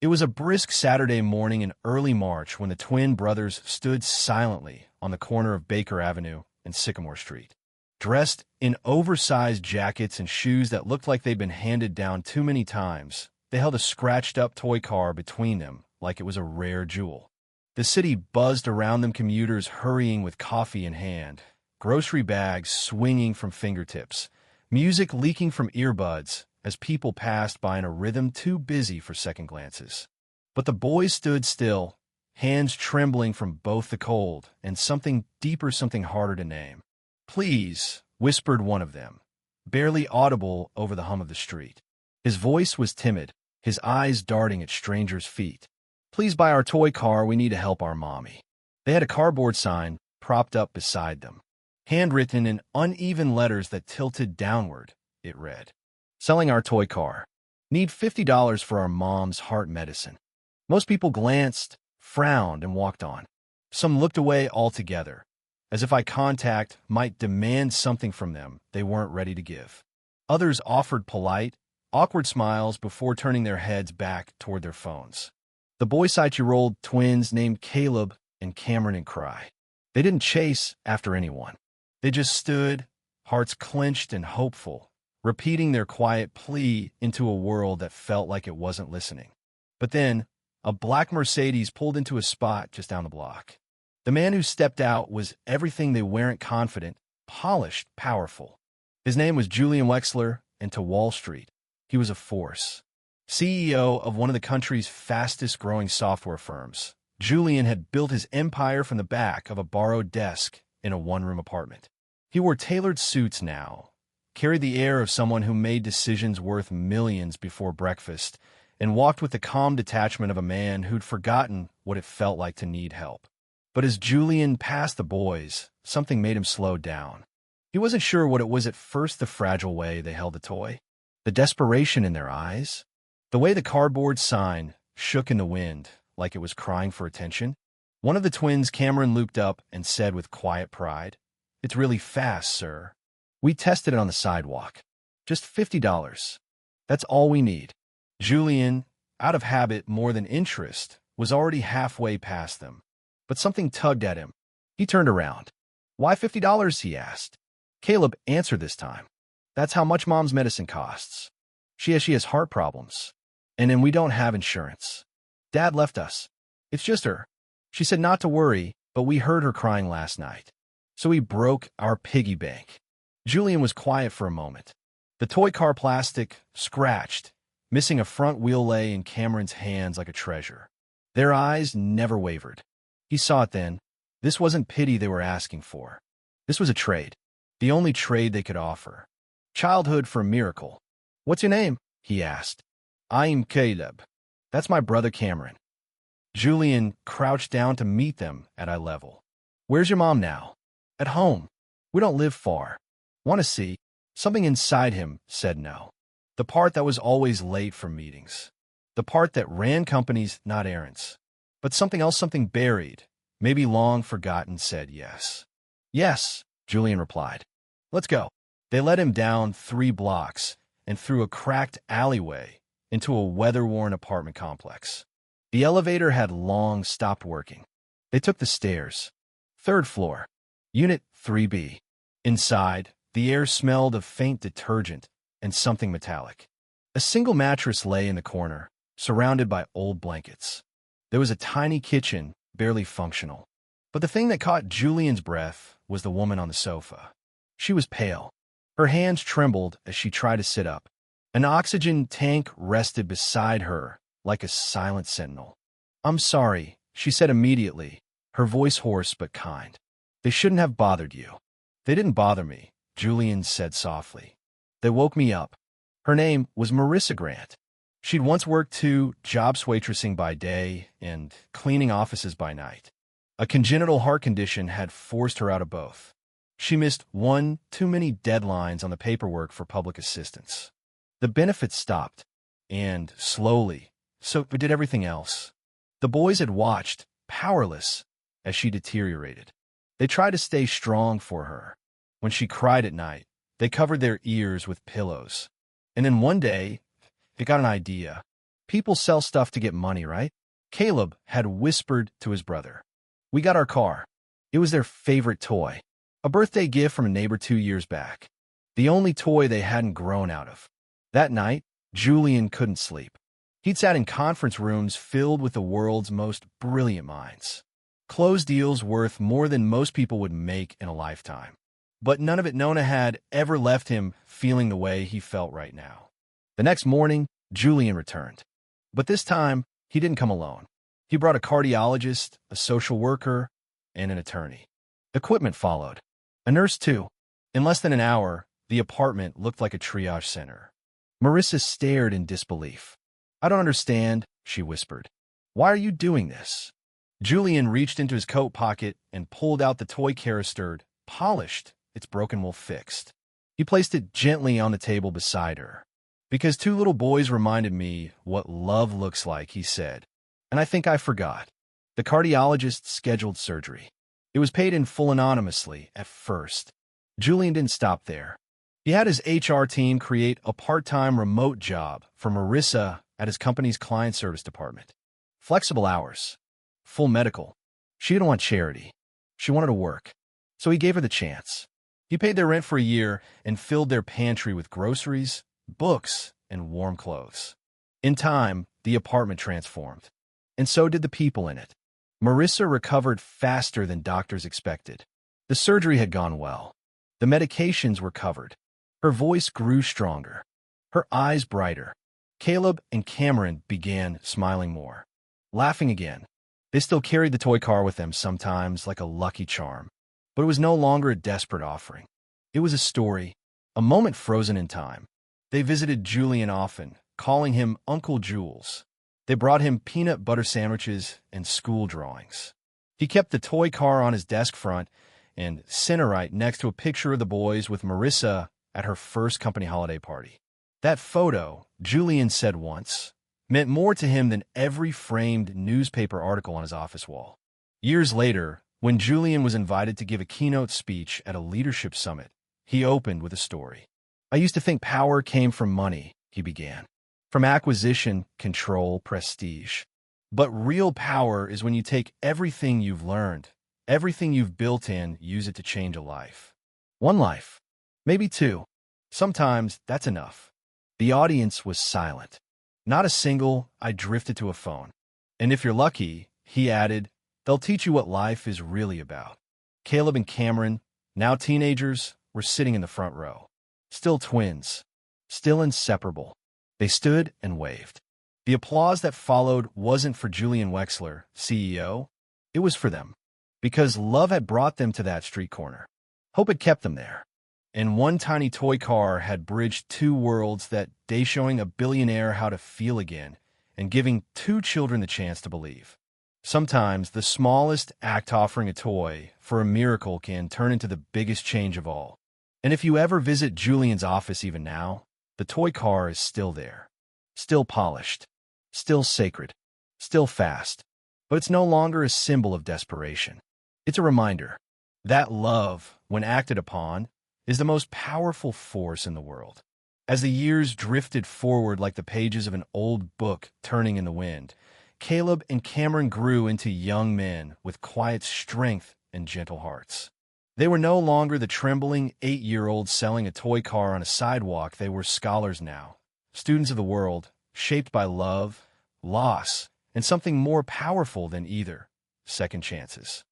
It was a brisk Saturday morning in early March when the twin brothers stood silently on the corner of Baker Avenue and Sycamore Street. Dressed in oversized jackets and shoes that looked like they'd been handed down too many times, they held a scratched-up toy car between them like it was a rare jewel. The city buzzed around them, commuters hurrying with coffee in hand, grocery bags swinging from fingertips, music leaking from earbuds as people passed by in a rhythm too busy for second glances. But the boys stood still, hands trembling from both the cold and something deeper, something harder to name. "Please," whispered one of them, barely audible over the hum of the street. His voice was timid, his eyes darting at strangers' feet. "Please buy our toy car, we need to help our mommy." They had a cardboard sign propped up beside them. Handwritten in uneven letters that tilted downward, it read, "Selling our toy car. Need $50 for our mom's heart medicine." Most people glanced, frowned, and walked on. Some looked away altogether, as if eye contact might demand something from them they weren't ready to give. Others offered polite, awkward smiles before turning their heads back toward their phones. The boys' 6-year-old twins named Caleb and Cameron and Cry. They didn't chase after anyone. They just stood, hearts clenched and hopeful, repeating their quiet plea into a world that felt like it wasn't listening. But then, a black Mercedes pulled into a spot just down the block. The man who stepped out was everything they weren't: confident, polished, powerful. His name was Julian Wexler, and to Wall Street, he was a force. CEO of one of the country's fastest-growing software firms, Julian had built his empire from the back of a borrowed desk in a one-room apartment. He wore tailored suits now, carried the air of someone who made decisions worth millions before breakfast, and walked with the calm detachment of a man who'd forgotten what it felt like to need help. But as Julian passed the boys, something made him slow down. He wasn't sure what it was at first: the fragile way they held the toy, the desperation in their eyes, the way the cardboard sign shook in the wind like it was crying for attention. One of the twins, Cameron, looked up and said with quiet pride, "It's really fast, sir. We tested it on the sidewalk. Just $50. That's all we need." Julian, out of habit more than interest, was already halfway past them. But something tugged at him. He turned around. "Why $50? He asked. Caleb answered this time. "That's how much Mom's medicine costs. She has heart problems. And then we don't have insurance. Dad left us. It's just her. She said not to worry, but we heard her crying last night. So we broke our piggy bank." Julian was quiet for a moment. The toy car plastic scratched, missing a front wheel, lay in Cameron's hands like a treasure. Their eyes never wavered. He saw it then. This wasn't pity they were asking for. This was a trade. The only trade they could offer. Childhood for a miracle. "What's your name?" he asked. "I'm Caleb. That's my brother Cameron." Julian crouched down to meet them at eye level. "Where's your mom now?" "At home. We don't live far. Want to see?" Something inside him said no. The part that was always late for meetings. The part that ran companies, not errands. But something else, something buried, maybe long forgotten, said yes. "Yes," Julian replied. "Let's go." They led him down 3 blocks and through a cracked alleyway into a weather-worn apartment complex. The elevator had long stopped working. They took the stairs. 3rd floor, Unit 3B. Inside, the air smelled of faint detergent and something metallic. A single mattress lay in the corner, surrounded by old blankets. There was a tiny kitchen, barely functional. But the thing that caught Julian's breath was the woman on the sofa. She was pale. Her hands trembled as she tried to sit up. An oxygen tank rested beside her like a silent sentinel. "I'm sorry," she said immediately, her voice hoarse but kind. "They shouldn't have bothered you." "They didn't bother me," Julian said softly. "They woke me up." Her name was Marissa Grant. She'd once worked 2 jobs, waitressing by day and cleaning offices by night. A congenital heart condition had forced her out of both. She missed one too many deadlines on the paperwork for public assistance. The benefits stopped, and slowly, so did everything else. The boys had watched, powerless, as she deteriorated. They tried to stay strong for her. When she cried at night, they covered their ears with pillows. And then one day, they got an idea. People sell stuff to get money, right? Caleb had whispered to his brother. We got our car. It was their favorite toy. A birthday gift from a neighbor 2 years back. The only toy they hadn't grown out of. That night, Julian couldn't sleep. He'd sat in conference rooms filled with the world's most brilliant minds. Closed deals worth more than most people would make in a lifetime. But none of it Nona had ever left him feeling the way he felt right now. The next morning, Julian returned. But this time, he didn't come alone. He brought a cardiologist, a social worker, and an attorney. Equipment followed. A nurse, too. In less than an hour, the apartment looked like a triage center. Marissa stared in disbelief. I don't understand, she whispered. Why are you doing this? Julian reached into his coat pocket and pulled out the toy canister, polished, its broken wool fixed. He placed it gently on the table beside her. Because two little boys reminded me what love looks like, he said. And I think I forgot. The cardiologist scheduled surgery. It was paid in full anonymously at first. Julian didn't stop there. He had his HR team create a part-time remote job for Marissa at his company's client service department. Flexible hours. Full medical. She didn't want charity. She wanted to work. So he gave her the chance. He paid their rent for a year and filled their pantry with groceries, books, and warm clothes. In time, the apartment transformed. And so did the people in it. Marissa recovered faster than doctors expected. The surgery had gone well. The medications were covered. Her voice grew stronger. Her eyes brighter. Caleb and Cameron began smiling more. Laughing again. They still carried the toy car with them sometimes like a lucky charm. But it was no longer a desperate offering. It was a story, a moment frozen in time. They visited Julian often, calling him Uncle Jules. They brought him peanut butter sandwiches and school drawings. He kept the toy car on his desk front and center right next to a picture of the boys with Marissa at her first company holiday party. That photo, Julian said once, meant more to him than every framed newspaper article on his office wall. Years later, when Julian was invited to give a keynote speech at a leadership summit, he opened with a story. I used to think power came from money, he began. From acquisition, control, prestige. But real power is when you take everything you've learned, everything you've built in, use it to change a life. One life. Maybe two. Sometimes that's enough. The audience was silent. Not a single, I drifted to a phone. And if you're lucky, he added, they'll teach you what life is really about. Caleb and Cameron, now teenagers, were sitting in the front row. Still twins. Still inseparable. They stood and waved. The applause that followed wasn't for Julian Wexler, CEO. It was for them. Because love had brought them to that street corner. Hope had kept them there. And one tiny toy car had bridged two worlds that day, showing a billionaire how to feel again and giving two children the chance to believe. Sometimes the smallest act, offering a toy for a miracle, can turn into the biggest change of all. And if you ever visit Julian's office even now, the toy car is still there. Still polished. Still sacred. Still fast. But it's no longer a symbol of desperation. It's a reminder that love, when acted upon, is the most powerful force in the world. As the years drifted forward like the pages of an old book turning in the wind, Caleb and Cameron grew into young men with quiet strength and gentle hearts. They were no longer the trembling 8-year-olds selling a toy car on a sidewalk. They were scholars now, students of the world, shaped by love, loss, and something more powerful than either, second chances.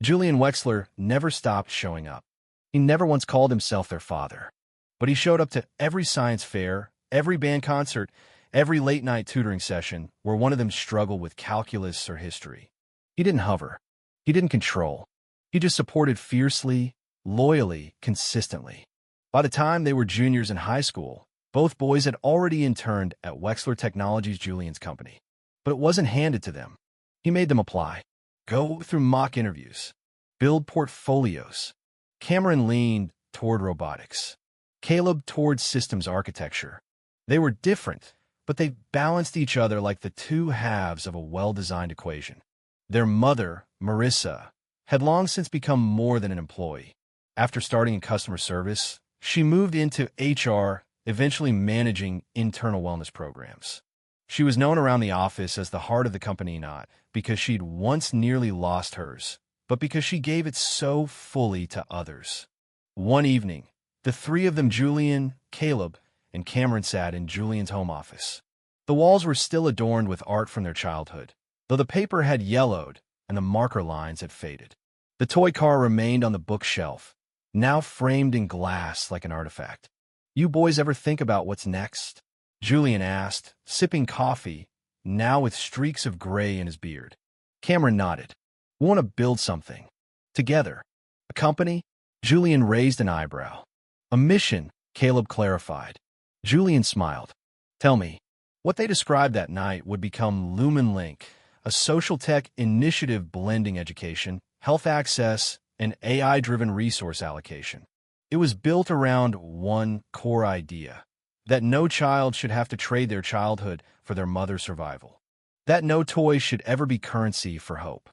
Julian Wexler never stopped showing up. He never once called himself their father. But he showed up to every science fair, every band concert, every late-night tutoring session where one of them struggled with calculus or history. He didn't hover. He didn't control. He just supported fiercely, loyally, consistently. By the time they were juniors in high school, both boys had already interned at Wexler Technologies, Julian's company. But it wasn't handed to them. He made them apply, go through mock interviews, build portfolios. Cameron leaned toward robotics. Caleb toward systems architecture. They were different, but they balanced each other like the two halves of a well-designed equation. Their mother, Marissa, had long since become more than an employee. After starting in customer service, she moved into HR, eventually managing internal wellness programs. She was known around the office as the heart of the company, not because she'd once nearly lost hers, but because she gave it so fully to others. One evening, the three of them, Julian, Caleb, and Cameron, sat in Julian's home office. The walls were still adorned with art from their childhood, though the paper had yellowed and the marker lines had faded. The toy car remained on the bookshelf, now framed in glass like an artifact. "You boys ever think about what's next?" Julian asked, sipping coffee, now with streaks of gray in his beard. Cameron nodded. "We want to build something. Together. A company?" Julian raised an eyebrow. "A mission," Caleb clarified. Julian smiled. "Tell me." What they described that night would become Lumen Link, a social tech initiative blending education, health access, and AI-driven resource allocation. It was built around one core idea: that no child should have to trade their childhood for their mother's survival. That no toy should ever be currency for hope.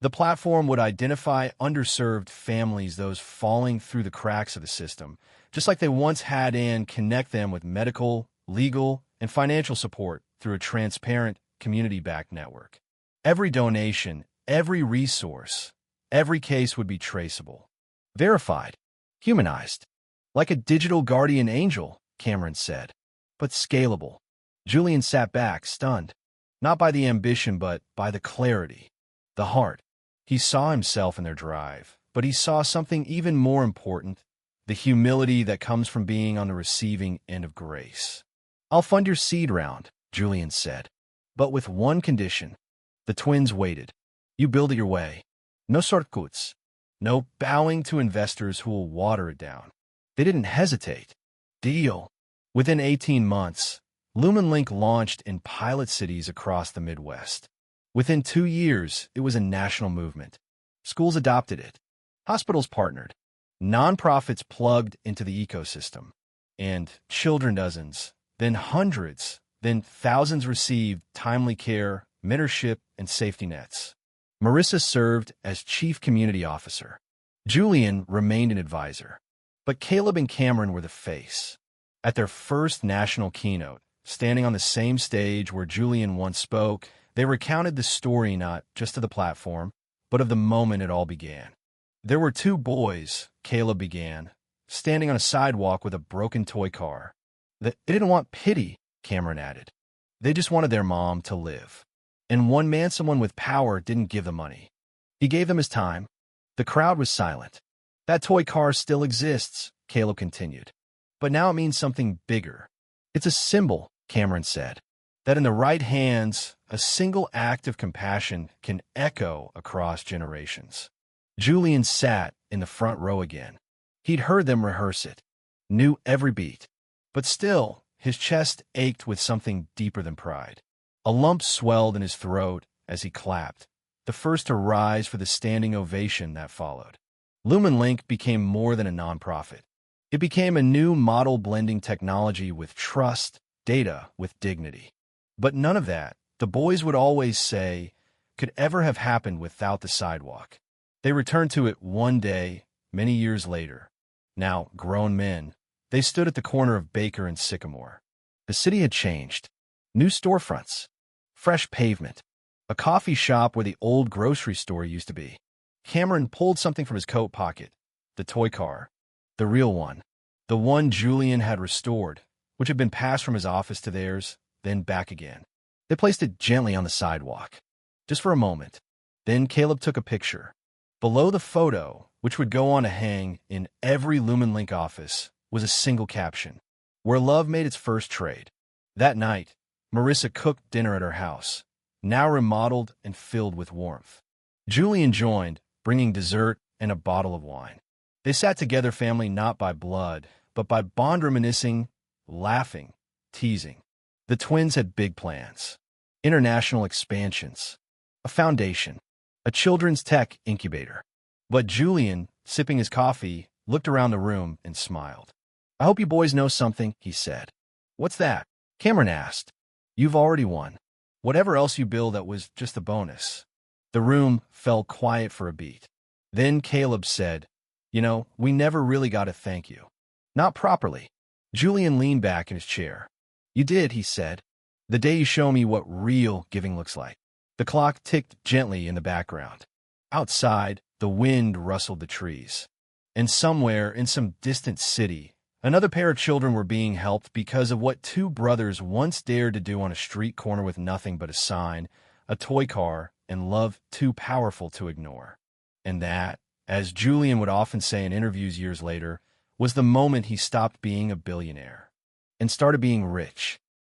The platform would identify underserved families, those falling through the cracks of the system, just like they once had, and connect them with medical, legal, and financial support through a transparent, community-backed network. Every donation, every resource, every case would be traceable, verified, humanized, like a digital guardian angel, Cameron said, but scalable. Julian sat back, stunned, not by the ambition, but by the clarity, the heart. He saw himself in their drive, but he saw something even more important: the humility that comes from being on the receiving end of grace. "I'll fund your seed round," Julian said, "but with one condition." The twins waited. "You build it your way. No shortcuts. No bowing to investors who will water it down." They didn't hesitate. Deal. Within 18 months, LumenLink launched in pilot cities across the Midwest. Within 2 years, it was a national movement. Schools adopted it. Hospitals partnered. Nonprofits plugged into the ecosystem. And children, dozens, then hundreds, then thousands received timely care, mentorship, and safety nets. Marissa served as chief community officer. Julian remained an advisor. But Caleb and Cameron were the face. At their first national keynote, standing on the same stage where Julian once spoke, they recounted the story not just of the platform, but of the moment it all began. "There were 2 boys," Caleb began, "standing on a sidewalk with a broken toy car. They didn't want pity," Cameron added. "They just wanted their mom to live. And one man, someone with power, didn't give them money. He gave them his time." The crowd was silent. "That toy car still exists," Caleb continued. "But now it means something bigger. It's a symbol," Cameron said, "that in the right hands, a single act of compassion can echo across generations." Julian sat in the front row again. He'd heard them rehearse it, knew every beat. But still, his chest ached with something deeper than pride. A lump swelled in his throat as he clapped, the first to rise for the standing ovation that followed. LumenLink became more than a nonprofit. It became a new model blending technology with trust, data with dignity. But none of that, the boys would always say, could ever have happened without the sidewalk. They returned to it one day, many years later. Now, grown men, they stood at the corner of Baker and Sycamore. The city had changed. New storefronts, fresh pavement, a coffee shop where the old grocery store used to be. Cameron pulled something from his coat pocket, the toy car, the real one, the one Julian had restored, which had been passed from his office to theirs, then back again. They placed it gently on the sidewalk, just for a moment. Then Caleb took a picture. Below the photo, which would go on to hang in every LumenLink office, was a single caption: "Where love made its first trade." That night, Marissa cooked dinner at her house, now remodeled and filled with warmth. Julian joined, bringing dessert and a bottle of wine. They sat together, family not by blood, but by bond, reminiscing, laughing, teasing. The twins had big plans: international expansions, a foundation, a children's tech incubator. But Julian, sipping his coffee, looked around the room and smiled. "I hope you boys know something," he said. "What's that?" Cameron asked. "You've already won. Whatever else you build, that was just a bonus." The room fell quiet for a beat. Then Caleb said, "You know, we never really got to thank you. Not properly." Julian leaned back in his chair. "You did," he said. The day you show me what real giving looks like. The clock ticked gently in the background. Outside, the wind rustled the trees. And somewhere, in some distant city, another pair of children were being helped because of what two brothers once dared to do on a street corner with nothing but a sign, a toy car, and love too powerful to ignore. And that, as Julian would often say in interviews years later, was the moment he stopped being a billionaire and started being rich.